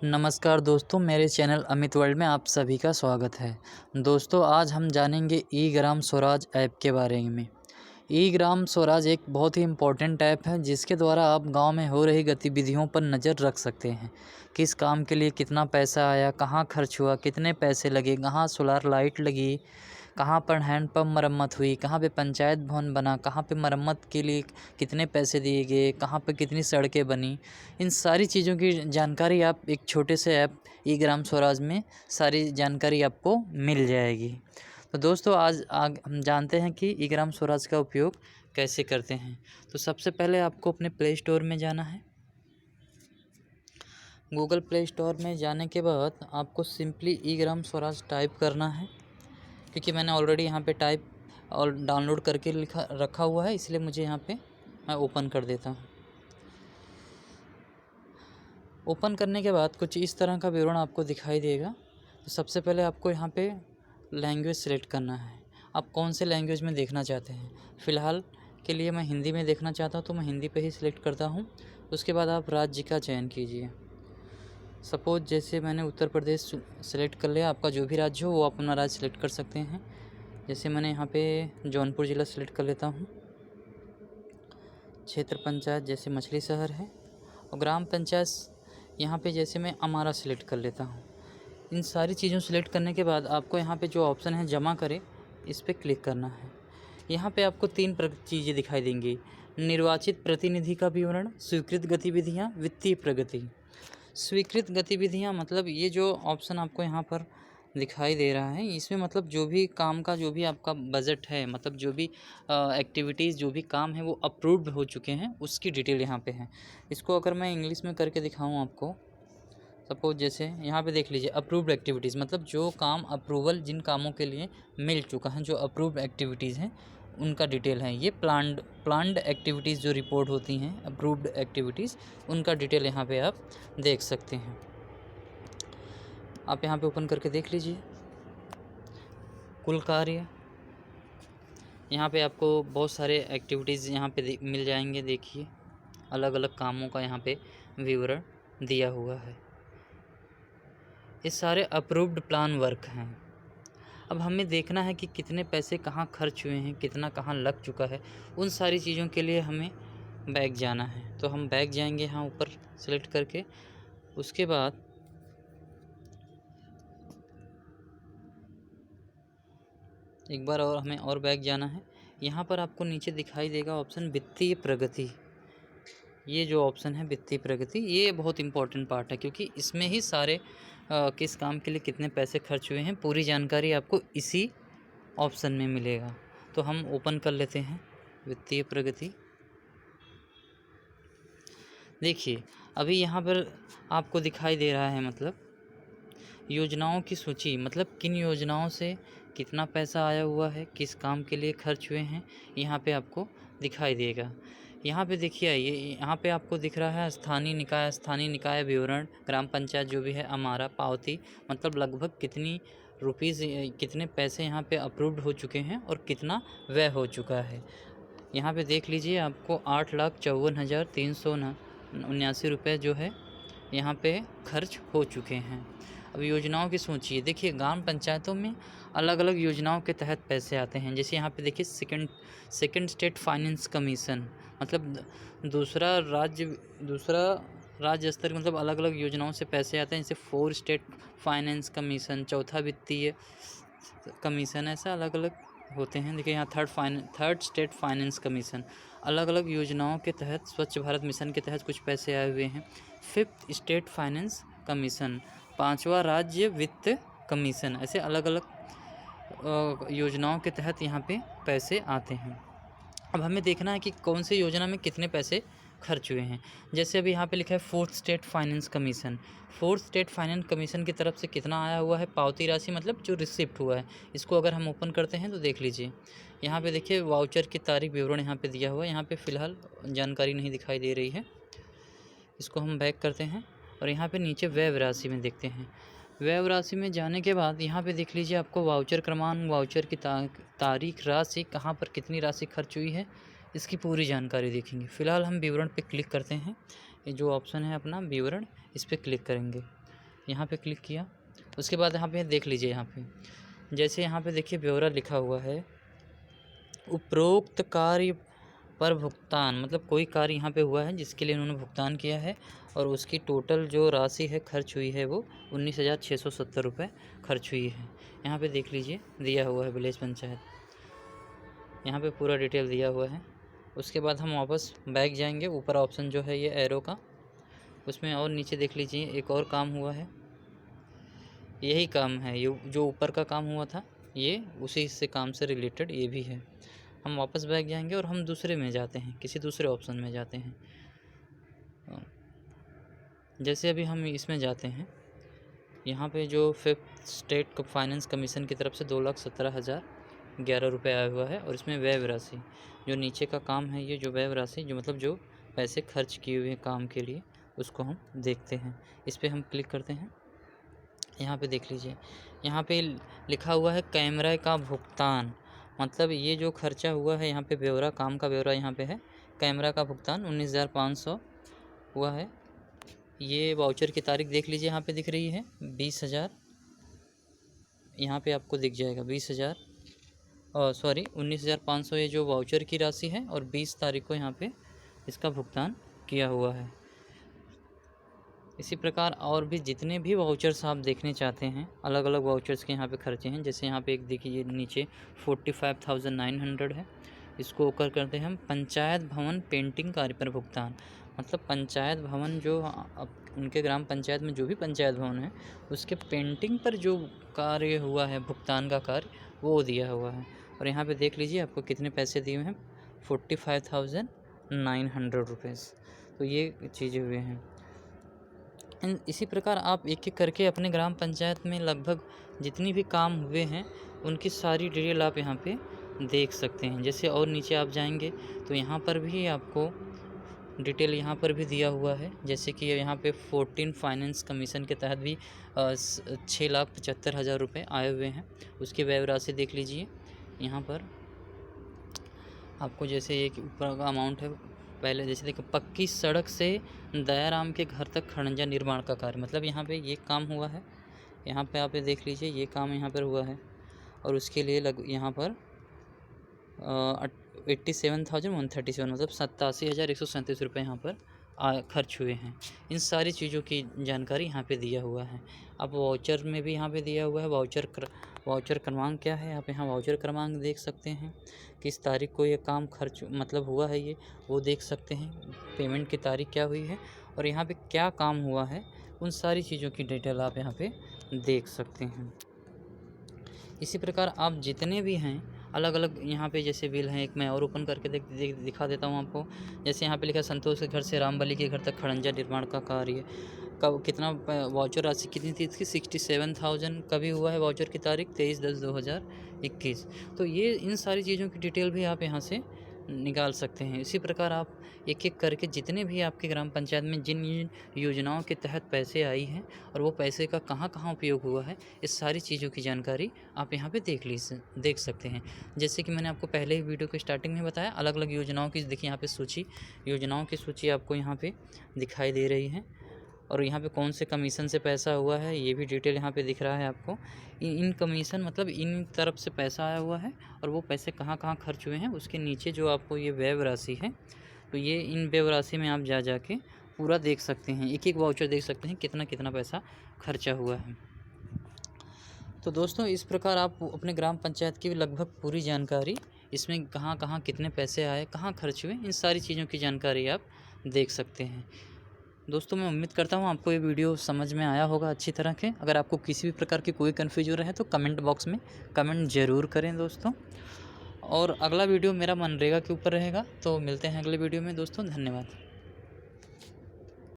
नमस्कार दोस्तों, मेरे चैनल अमित वर्ल्ड में आप सभी का स्वागत है। दोस्तों, आज हम जानेंगे ई ग्राम स्वराज ऐप के बारे में। ई ग्राम स्वराज एक बहुत ही इम्पोर्टेंट ऐप है जिसके द्वारा आप गांव में हो रही गतिविधियों पर नज़र रख सकते हैं। किस काम के लिए कितना पैसा आया, कहाँ खर्च हुआ, कितने पैसे लगे, कहाँ सोलर लाइट लगी, कहाँ पर हैंडपम्प मरम्मत हुई, कहाँ पे पंचायत भवन बना, कहाँ पे मरम्मत के लिए कितने पैसे दिए गए, कहाँ पे कितनी सड़कें बनी। इन सारी चीज़ों की जानकारी आप एक छोटे से ऐप ई ग्राम स्वराज में सारी जानकारी आपको मिल जाएगी। तो दोस्तों, आज हम जानते हैं कि ई ग्राम स्वराज का उपयोग कैसे करते हैं। तो सबसे पहले आपको अपने प्ले स्टोर में जाना है। गूगल प्ले स्टोर में जाने के बाद आपको सिंपली ई ग्राम स्वराज टाइप करना है, क्योंकि मैंने ऑलरेडी यहाँ पे टाइप और डाउनलोड करके रखा हुआ है, इसलिए मुझे यहाँ पे मैं ओपन कर देता हूँ। ओपन करने के बाद कुछ इस तरह का विवरण आपको दिखाई देगा। तो सबसे पहले आपको यहाँ पे लैंग्वेज सेलेक्ट करना है, आप कौन से लैंग्वेज में देखना चाहते हैं। फ़िलहाल के लिए मैं हिंदी में देखना चाहता हूँ, तो मैं हिंदी पे ही सिलेक्ट करता हूँ। उसके बाद आप राज्य का चयन कीजिए। सपोज जैसे मैंने उत्तर प्रदेश सेलेक्ट कर लिया, आपका जो भी राज्य हो वो आप अपना राज्य सेलेक्ट कर सकते हैं। जैसे मैंने यहाँ पे जौनपुर ज़िला सेलेक्ट कर लेता हूँ। क्षेत्र पंचायत जैसे मछली शहर है, और ग्राम पंचायत यहाँ पे जैसे मैं अमारा सेलेक्ट कर लेता हूँ। इन सारी चीज़ों सेलेक्ट करने के बाद आपको यहाँ पे जो ऑप्शन है जमा करें, इस पर क्लिक करना है। यहाँ पे आपको 3 चीज़ें दिखाई देंगी: निर्वाचित प्रतिनिधि का विवरण, स्वीकृत गतिविधियाँ, वित्तीय प्रगति। स्वीकृत गतिविधियाँ मतलब ये जो ऑप्शन आपको यहाँ पर दिखाई दे रहा है, इसमें मतलब जो भी काम का जो भी आपका बजट है, मतलब जो भी एक्टिविटीज़ जो भी काम है वो अप्रूव्ड हो चुके हैं, उसकी डिटेल यहाँ पे है। इसको अगर मैं इंग्लिश में करके दिखाऊँ आपको, सपोज जैसे यहाँ पे देख लीजिए, अप्रूव्ड एक्टिविटीज़ मतलब जो काम अप्रूवल जिन कामों के लिए मिल चुका है, जो अप्रूव्ड एक्टिविटीज़ हैं उनका डिटेल है। ये प्लान्ड एक्टिविटीज़ जो रिपोर्ट होती हैं, अप्रूव्ड एक्टिविटीज़, उनका डिटेल यहाँ पे आप देख सकते हैं। आप यहाँ पे ओपन करके देख लीजिए। कुल कार्य, यहाँ पे आपको बहुत सारे एक्टिविटीज़ यहाँ पे मिल जाएंगे। देखिए, अलग अलग कामों का यहाँ पे विवरण दिया हुआ है। ये सारे अप्रूव्ड प्लान वर्क हैं। अब हमें देखना है कि कितने पैसे कहाँ खर्च हुए हैं, कितना कहाँ लग चुका है। उन सारी चीज़ों के लिए हमें बैक जाना है, तो हम बैक जाएंगे यहाँ ऊपर सेलेक्ट करके। उसके बाद एक बार और हमें और बैक जाना है। यहाँ पर आपको नीचे दिखाई देगा ऑप्शन वित्तीय प्रगति। ये जो ऑप्शन है वित्तीय प्रगति, ये बहुत इंपॉर्टेंट पार्ट है, क्योंकि इसमें ही सारे किस काम के लिए कितने पैसे खर्च हुए हैं पूरी जानकारी आपको इसी ऑप्शन में मिलेगा। तो हम ओपन कर लेते हैं वित्तीय प्रगति। देखिए, अभी यहाँ पर आपको दिखाई दे रहा है मतलब योजनाओं की सूची, मतलब किन योजनाओं से कितना पैसा आया हुआ है, किस काम के लिए खर्च हुए हैं, यहाँ पे आपको दिखाई देगा। यहाँ पे देखिए, ये यहाँ पे आपको दिख रहा है स्थानीय निकाय विवरण, ग्राम पंचायत जो भी है, हमारा पावती, मतलब लगभग कितनी रुपीज़, कितने पैसे यहाँ पे अप्रूव्ड हो चुके हैं और कितना व्यय हो चुका है। यहाँ पे देख लीजिए, आपको 8,54,379 रुपये जो है यहाँ पे खर्च हो चुके हैं। अब योजनाओं की सोचिए, देखिए ग्राम पंचायतों में अलग अलग योजनाओं के तहत पैसे आते हैं। जैसे यहाँ पे देखिए सेकंड स्टेट फाइनेंस कमीशन, मतलब दूसरा राज्य स्तर, मतलब अलग अलग योजनाओं से पैसे आते हैं। जैसे 4 स्टेट फाइनेंस कमीशन, चौथा वित्तीय कमीशन, ऐसा अलग अलग होते हैं। देखिए यहाँ थर्ड स्टेट फाइनेंस कमीशन, अलग अलग योजनाओं के तहत, स्वच्छ भारत मिशन के तहत कुछ पैसे आए हुए हैं। 5th स्टेट फाइनेंस कमीशन, 5वां राज्य वित्त कमीशन, ऐसे अलग अलग योजनाओं के तहत यहाँ पे पैसे आते हैं। अब हमें देखना है कि कौन सी योजना में कितने पैसे खर्च हुए हैं। जैसे अभी यहाँ पे लिखा है 4th state finance commission. 4th state finance commission की तरफ से कितना आया हुआ है, पावती राशि, मतलब जो रिसिप्ट हुआ है। इसको अगर हम ओपन करते हैं तो देख लीजिए, यहाँ पे देखिए वाउचर की तारीख विवरण यहाँ पे दिया हुआ है। यहाँ पे फ़िलहाल जानकारी नहीं दिखाई दे रही है। इसको हम बैक करते हैं और यहाँ पे नीचे व्यय राशि में देखते हैं। व्यय राशि में जाने के बाद यहाँ पे देख लीजिए, आपको वाउचर क्रमांक, वाउचर की तारीख, राशि, कहाँ पर कितनी राशि खर्च हुई है, इसकी पूरी जानकारी देखेंगे। फ़िलहाल हम विवरण पे क्लिक करते हैं। ये जो ऑप्शन है अपना विवरण, इस पर क्लिक करेंगे। यहाँ पे क्लिक किया। उसके बाद यहाँ पे देख लीजिए, यहाँ पे जैसे यहाँ पे देखिए ब्यौरा लिखा हुआ है, उपरोक्त कार्य पर भुगतान, मतलब कोई कार्य यहाँ पे हुआ है जिसके लिए उन्होंने भुगतान किया है और उसकी टोटल जो राशि है खर्च हुई है वो 19,670 रुपये खर्च हुई है। यहाँ पे देख लीजिए दिया हुआ है विलेज पंचायत, यहाँ पे पूरा डिटेल दिया हुआ है। उसके बाद हम वापस बैक जाएंगे, ऊपर ऑप्शन जो है ये एरो का, उसमें और नीचे देख लीजिए एक और काम हुआ है, यही काम है, ये जो ऊपर का काम हुआ था ये उसी से काम से रिलेटेड ये भी है। हम वापस बैक जाएंगे और हम दूसरे में जाते हैं, किसी दूसरे ऑप्शन में जाते हैं। जैसे अभी हम इसमें जाते हैं, यहाँ पे जो 5th स्टेट फाइनेंस कमीशन की तरफ से 2,17,011 रुपये आया हुआ है और इसमें व्यय राशि जो नीचे का काम है, ये जो व्यय राशि जो मतलब जो पैसे खर्च किए हुए काम के लिए उसको हम देखते हैं। इस पर हम क्लिक करते हैं। यहाँ पे देख लीजिए, यहाँ पे लिखा हुआ है कैमरा का भुगतान, मतलब ये जो खर्चा हुआ है यहाँ पे ब्यौरा, काम का ब्यौरा यहाँ पे है। कैमरा का भुगतान 19,500 हुआ है। ये वाउचर की तारीख देख लीजिए, यहाँ पे दिख रही है 20,000, यहाँ पे आपको दिख जाएगा 20,000 और सॉरी 19,500 ये जो वाउचर की राशि है और 20 तारीख को यहाँ पे इसका भुगतान किया हुआ है। इसी प्रकार और भी जितने भी वाउचर्स आप देखने चाहते हैं, अलग अलग वाउचर्स के यहाँ पे खर्चे हैं। जैसे यहाँ पे एक देखिए नीचे 45,900 है, इसको ओकर करते हैं हम। पंचायत भवन पेंटिंग कार्य पर भुगतान, मतलब पंचायत भवन जो उनके ग्राम पंचायत में जो भी पंचायत भवन है उसके पेंटिंग पर जो कार्य हुआ है, भुगतान का कार्य, वो दिया हुआ है। और यहाँ पे देख लीजिए आपको कितने पैसे दिए हुए हैं, 45,900 रुपीज़। तो ये चीज़ें हुए हैं। इसी प्रकार आप एक एक करके अपने ग्राम पंचायत में लगभग जितनी भी काम हुए हैं उनकी सारी डिटेल आप यहाँ पे देख सकते हैं। जैसे और नीचे आप जाएंगे तो यहाँ पर भी आपको डिटेल यहाँ पर भी दिया हुआ है। जैसे कि यहाँ पे 14 फाइनेंस कमीशन के तहत भी 6,75,000 रुपये आए हुए हैं, उसकी व्यय राशि देख लीजिए। यहाँ पर आपको जैसे एक ऊपर का अमाउंट है, पहले जैसे देखो पक्की सड़क से दयाराम के घर तक खड़ंजा निर्माण का कार्य, मतलब यहाँ पे ये काम हुआ है। यहाँ पे आप देख लीजिए ये काम यहाँ पर हुआ है और उसके लिए यहाँ पर 87,137 मतलब 87,137 रुपये यहाँ पर खर्च हुए हैं। इन सारी चीज़ों की जानकारी यहाँ पे दिया हुआ है। अब वाउचर में भी यहाँ पे दिया हुआ है, वाउचर क्रमांक क्या है, आप यहाँ वाउचर क्रमांक देख सकते हैं, किस तारीख को ये काम खर्च मतलब हुआ है ये वो देख सकते हैं, पेमेंट की तारीख क्या हुई है और यहाँ पे क्या काम हुआ है, उन सारी चीज़ों की डिटेल आप यहाँ पे देख सकते हैं। इसी प्रकार आप जितने भी हैं अलग अलग यहाँ पे जैसे बिल हैं, एक मैं और ओपन करके दिखा देता हूँ आपको। जैसे यहाँ पे लिखा संतोष के घर से रामबली के घर तक खड़ंजा निर्माण का कार्य, कब कितना वाउचर राशि कितनी थी इसकी 67,000, कभी हुआ है वाउचर की तारीख 23/10/2021। तो ये इन सारी चीज़ों की डिटेल भी आप यहाँ से निकाल सकते हैं। इसी प्रकार आप एक एक करके जितने भी आपके ग्राम पंचायत में जिन योजनाओं के तहत पैसे आई हैं और वो पैसे का कहाँ कहाँ उपयोग हुआ है, इस सारी चीज़ों की जानकारी आप यहाँ पे देख सकते हैं। जैसे कि मैंने आपको पहले ही वीडियो के स्टार्टिंग में बताया, अलग अलग योजनाओं की देखिए यहाँ पे सूची, योजनाओं की सूची आपको यहाँ पे दिखाई दे रही है और यहाँ पे कौन से कमीशन से पैसा हुआ है ये भी डिटेल यहाँ पे दिख रहा है आपको। इन कमीशन मतलब इन तरफ से पैसा आया हुआ है और वो पैसे कहाँ कहाँ खर्च हुए हैं, उसके नीचे जो आपको ये व्यय राशि है, तो ये इन व्यय राशि में आप जा के पूरा देख सकते हैं, एक एक वाउचर देख सकते हैं कितना कितना पैसा खर्चा हुआ है। तो दोस्तों इस प्रकार आप अपने ग्राम पंचायत की लगभग पूरी जानकारी, इसमें कहाँ कहाँ कितने पैसे आए, कहाँ खर्च हुए, इन सारी चीज़ों की जानकारी आप देख सकते हैं। दोस्तों मैं उम्मीद करता हूँ आपको ये वीडियो समझ में आया होगा अच्छी तरह के। अगर आपको किसी भी प्रकार की कोई कन्फ्यूजन रहे तो कमेंट बॉक्स में कमेंट ज़रूर करें दोस्तों। और अगला वीडियो मेरा मनरेगा के ऊपर रहेगा, तो मिलते हैं अगले वीडियो में दोस्तों। धन्यवाद।